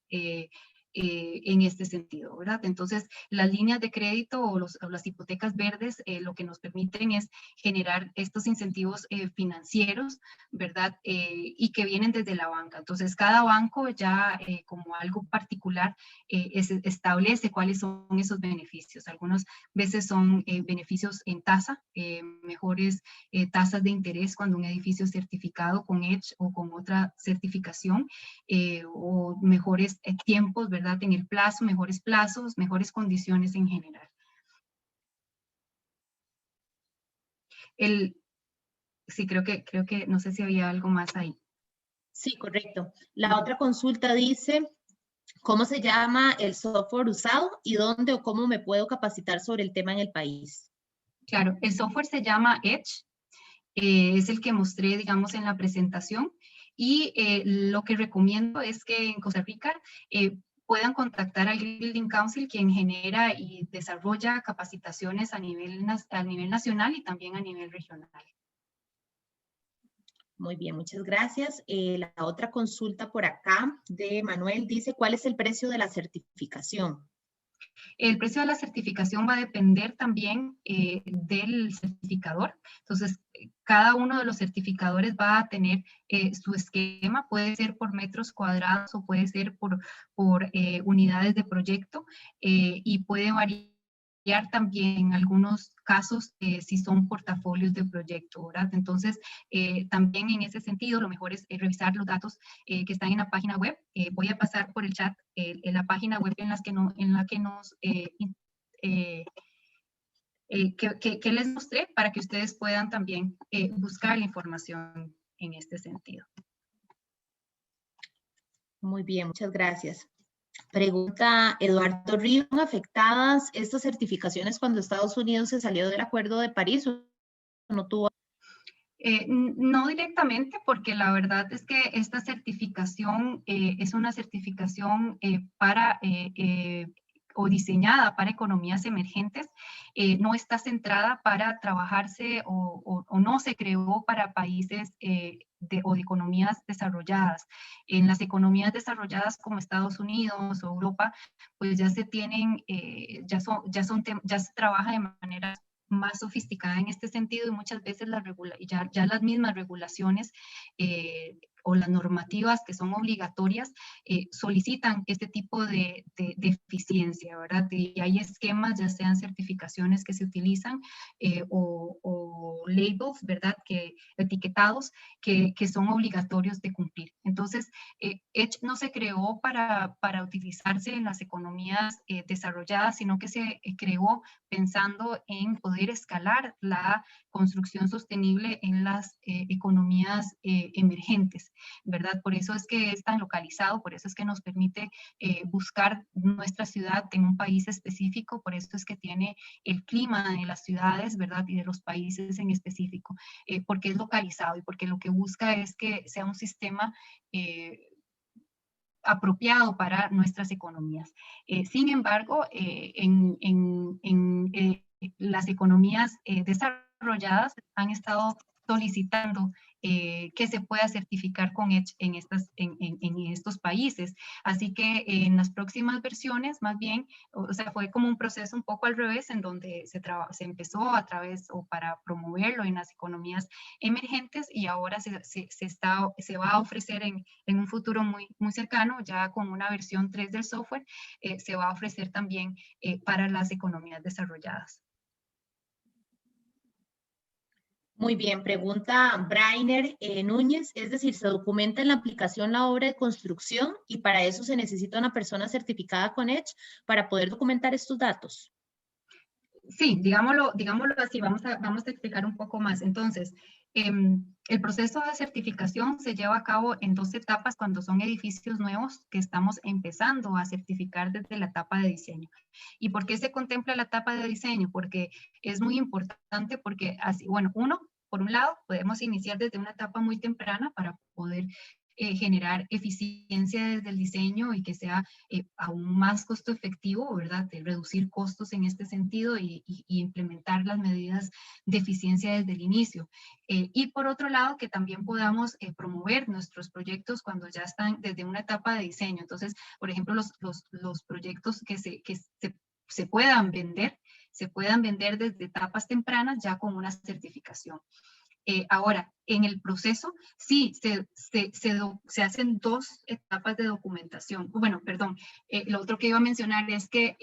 en este sentido, ¿verdad? Entonces, las líneas de crédito o las hipotecas verdes lo que nos permiten es generar estos incentivos financieros, ¿verdad? Y que vienen desde la banca. Entonces, cada banco ya como algo particular establece cuáles son esos beneficios. Algunas veces son beneficios en tasa, mejores tasas de interés cuando un edificio es certificado con EDGE o con otra certificación, o mejores tiempos, ¿verdad? En el plazo, mejores plazos, mejores condiciones en general. Sí, creo que, no sé si había algo más ahí. Sí, correcto. La otra consulta dice, ¿cómo se llama el software usado y dónde o cómo me puedo capacitar sobre el tema en el país? Claro, el software se llama EDGE, es el que mostré, digamos, en la presentación, y lo que recomiendo es que en Costa Rica puedan contactar al Green Building Council, quien genera y desarrolla capacitaciones a nivel nacional y también a nivel regional. Muy bien, muchas gracias. La otra consulta por acá de Manuel dice, ¿cuál es el precio de la certificación? El precio de la certificación va a depender también del certificador. Entonces, cada uno de los certificadores va a tener su esquema, puede ser por metros cuadrados o puede ser por unidades de proyecto y puede variar también en algunos casos si son portafolios de proyecto, ¿verdad? Entonces, también en ese sentido, lo mejor es revisar los datos que están en la página web. Voy a pasar por el chat en la página web en la que nos que les mostré para que ustedes puedan también buscar la información en este sentido. Muy bien, muchas gracias. Pregunta Eduardo Ríos, ¿son afectadas estas certificaciones cuando Estados Unidos se salió del Acuerdo de París o no tuvo? No directamente, porque la verdad es que esta certificación es una certificación o diseñada para economías emergentes, no está centrada para trabajarse o no se creó para países o de economías desarrolladas. En las economías desarrolladas como Estados Unidos o Europa, pues ya se tienen, ya se trabaja de manera más sofisticada en este sentido y muchas veces ya las mismas regulaciones o las normativas que son obligatorias solicitan este tipo de eficiencia, ¿verdad? Y hay esquemas, ya sean certificaciones que se utilizan o labels, ¿verdad? Etiquetados que son obligatorios de cumplir. Entonces, EDGE no se creó para utilizarse en las economías desarrolladas, sino que se creó pensando en poder escalar la construcción sostenible en las economías emergentes, ¿verdad? Por eso es que es tan localizado, por eso es que nos permite buscar nuestra ciudad en un país específico, por eso es que tiene el clima de las ciudades, ¿verdad? Y de los países en específico, porque es localizado y porque lo que busca es que sea un sistema apropiado para nuestras economías. Sin embargo, las economías desarrolladas han estado solicitando que se pueda certificar con EDGE en estos países. Así que en las próximas versiones, más bien, o sea, fue como un proceso un poco al revés, en donde se empezó a través o para promoverlo en las economías emergentes y ahora se va a ofrecer en un futuro muy, muy cercano, ya con una versión 3 del software, se va a ofrecer también para las economías desarrolladas. Muy bien, pregunta Brainer Núñez, es decir, se documenta en la aplicación la obra de construcción y para eso se necesita una persona certificada con EDGE para poder documentar estos datos. Sí, digámoslo así, vamos a explicar un poco más. Entonces, el proceso de certificación se lleva a cabo en 2 etapas cuando son edificios nuevos que estamos empezando a certificar desde la etapa de diseño. ¿Y por qué se contempla la etapa de diseño? Porque es muy importante porque así, bueno, por un lado, podemos iniciar desde una etapa muy temprana para poder generar eficiencia desde el diseño y que sea aún más costo efectivo, ¿verdad? De reducir costos en este sentido y implementar las medidas de eficiencia desde el inicio. Y por otro lado, que también podamos promover nuestros proyectos cuando ya están desde una etapa de diseño. Entonces, por ejemplo, los proyectos que se puedan vender desde etapas tempranas ya con una certificación. Ahora, en el proceso, sí, se hacen 2 etapas de documentación. Bueno, perdón, lo otro que iba a mencionar es que,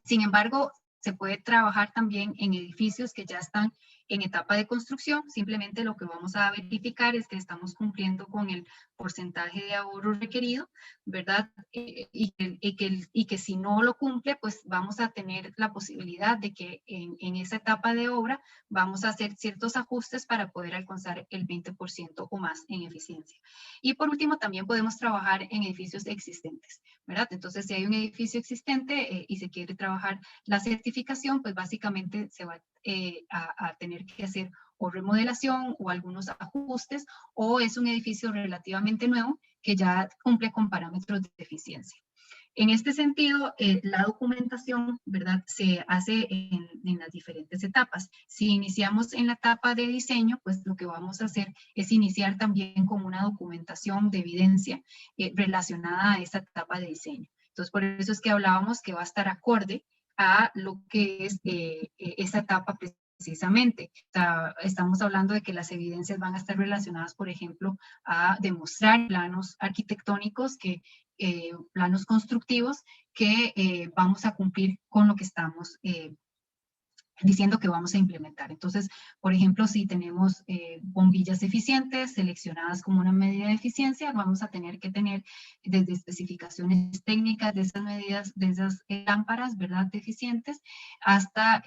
sin embargo, se puede trabajar también en edificios que ya están en etapa de construcción. Simplemente lo que vamos a verificar es que estamos cumpliendo con el porcentaje de ahorro requerido, ¿verdad? Y que si no lo cumple, pues vamos a tener la posibilidad de que en esa etapa de obra vamos a hacer ciertos ajustes para poder alcanzar el 20% o más en eficiencia. Y por último, también podemos trabajar en edificios existentes, ¿verdad? Entonces, si hay un edificio existente y se quiere trabajar la certificación, pues básicamente se va a tener que hacer o remodelación o algunos ajustes, o es un edificio relativamente nuevo que ya cumple con parámetros de eficiencia. En este sentido, la documentación, ¿verdad?, se hace en las diferentes etapas. Si iniciamos en la etapa de diseño, pues lo que vamos a hacer es iniciar también con una documentación de evidencia relacionada a esta etapa de diseño. Entonces, por eso es que hablábamos que va a estar acorde a lo que es esa etapa precisamente. O sea, estamos hablando de que las evidencias van a estar relacionadas, por ejemplo, a demostrar planos arquitectónicos, planos constructivos que vamos a cumplir con lo que estamos diciendo que vamos a implementar. Entonces, por ejemplo, si tenemos bombillas eficientes seleccionadas como una medida de eficiencia, vamos a tener que tener desde especificaciones técnicas de esas medidas, de esas lámparas, ¿verdad?, eficientes, hasta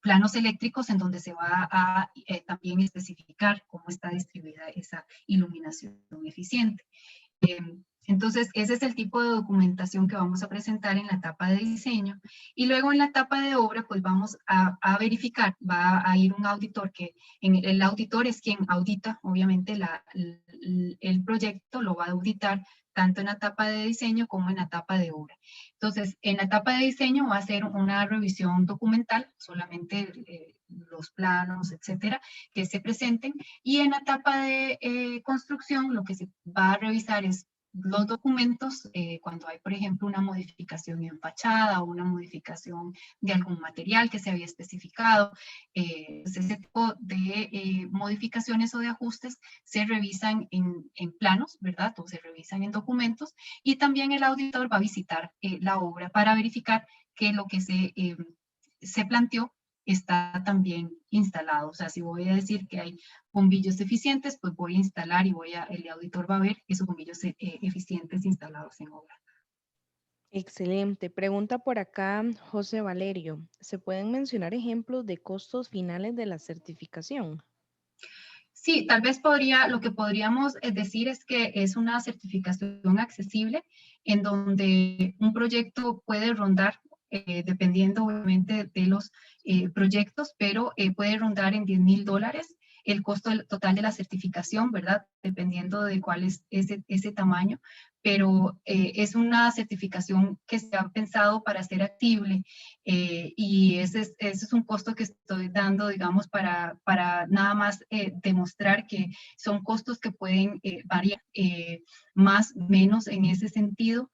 planos eléctricos en donde se va a también especificar cómo está distribuida esa iluminación eficiente. Entonces, ese es el tipo de documentación que vamos a presentar en la etapa de diseño. Y luego en la etapa de obra, pues vamos a verificar, va a ir un auditor, que el auditor es quien audita, obviamente, el proyecto, lo va a auditar tanto en la etapa de diseño como en la etapa de obra. Entonces, en la etapa de diseño va a ser una revisión documental, solamente los planos, etcétera, que se presenten. Y en la etapa de construcción, lo que se va a revisar es los documentos, cuando hay, por ejemplo, una modificación en fachada o una modificación de algún material que se había especificado. Ese tipo de modificaciones o de ajustes se revisan en planos, ¿verdad? O se revisan en documentos, y también el auditor va a visitar la obra para verificar que lo que se planteó está también instalado. O sea, si voy a decir que hay bombillos eficientes, pues voy a instalar y el auditor va a ver esos bombillos eficientes instalados en obra. Excelente. Pregunta por acá José Valerio. ¿Se pueden mencionar ejemplos de costos finales de la certificación? Sí, tal vez lo que podríamos decir es que es una certificación accesible en donde un proyecto puede rondar, dependiendo obviamente de los proyectos, pero puede rondar en $10,000 el costo total de la certificación, ¿verdad? Dependiendo de cuál es ese tamaño, pero es una certificación que se ha pensado para ser actible, y ese es un costo que estoy dando, digamos, para nada más demostrar que son costos que pueden variar más, menos en ese sentido,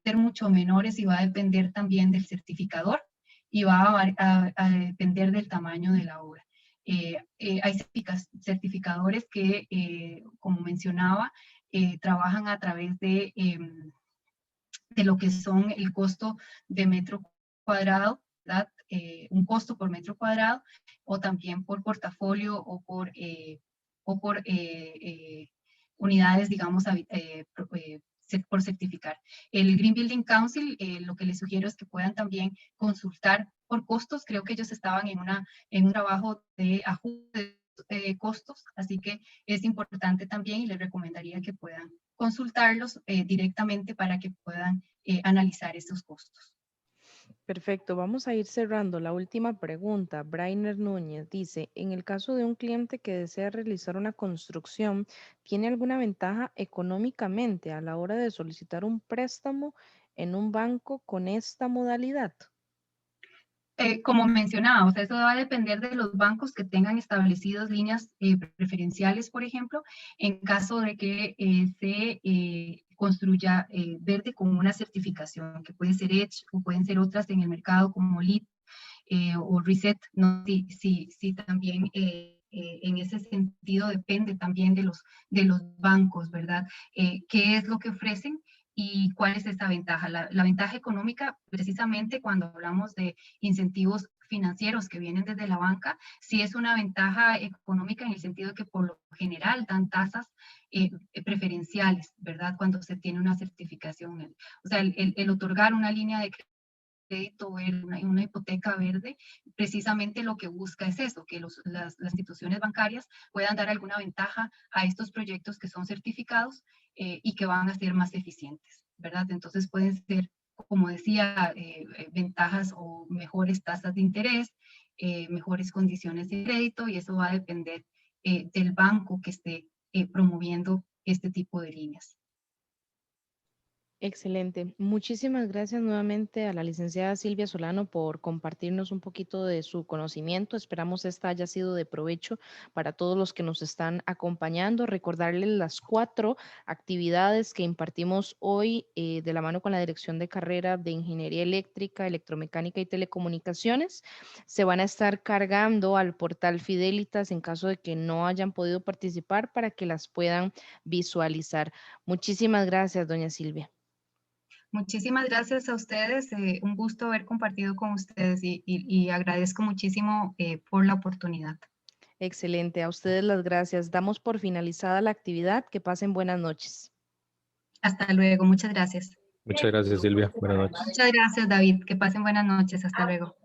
ser mucho menores, y va a depender también del certificador y va a depender del tamaño de la obra. Hay certificadores que, como mencionaba, trabajan a través de lo que son el costo de metro cuadrado, ¿verdad? Un costo por metro cuadrado, o también por portafolio o por unidades, digamos, por certificar. El Green Building Council, lo que les sugiero es que puedan también consultar por costos. Creo que ellos estaban en un trabajo de ajuste de costos, así que es importante también, y les recomendaría que puedan consultarlos directamente para que puedan analizar esos costos. Perfecto, vamos a ir cerrando. La última pregunta. Brainer Núñez dice, en el caso de un cliente que desea realizar una construcción, ¿tiene alguna ventaja económicamente a la hora de solicitar un préstamo en un banco con esta modalidad? Como mencionaba, o sea, eso va a depender de los bancos que tengan establecidas líneas preferenciales, por ejemplo, en caso de que se construya verde con una certificación, que puede ser EDGE o pueden ser otras en el mercado como LEED o Reset, ¿no? Sí, también en ese sentido depende también de los bancos, ¿verdad? ¿Qué es lo que ofrecen? ¿Y cuál es esta ventaja? La ventaja económica, precisamente cuando hablamos de incentivos financieros que vienen desde la banca, sí es una ventaja económica en el sentido de que por lo general dan tasas preferenciales, ¿verdad? Cuando se tiene una certificación. O sea, el otorgar una línea de crédito o una hipoteca verde, precisamente lo que busca es eso, que las instituciones bancarias puedan dar alguna ventaja a estos proyectos que son certificados y que van a ser más eficientes, ¿verdad? Entonces pueden ser, como decía, ventajas o mejores tasas de interés, mejores condiciones de crédito, y eso va a depender del banco que esté promoviendo este tipo de líneas. Excelente. Muchísimas gracias nuevamente a la licenciada Silvia Solano por compartirnos un poquito de su conocimiento. Esperamos esta haya sido de provecho para todos los que nos están acompañando. Recordarles las 4 actividades que impartimos hoy de la mano con la Dirección de Carrera de Ingeniería Eléctrica, Electromecánica y Telecomunicaciones. Se van a estar cargando al portal Fidelitas en caso de que no hayan podido participar para que las puedan visualizar. Muchísimas gracias, doña Silvia. Muchísimas gracias a ustedes. Un gusto haber compartido con ustedes y agradezco muchísimo por la oportunidad. Excelente, a ustedes las gracias. Damos por finalizada la actividad. Que pasen buenas noches. Hasta luego. Muchas gracias. Muchas gracias, Silvia. Buenas noches. Muchas gracias, David. Que pasen buenas noches. Hasta luego.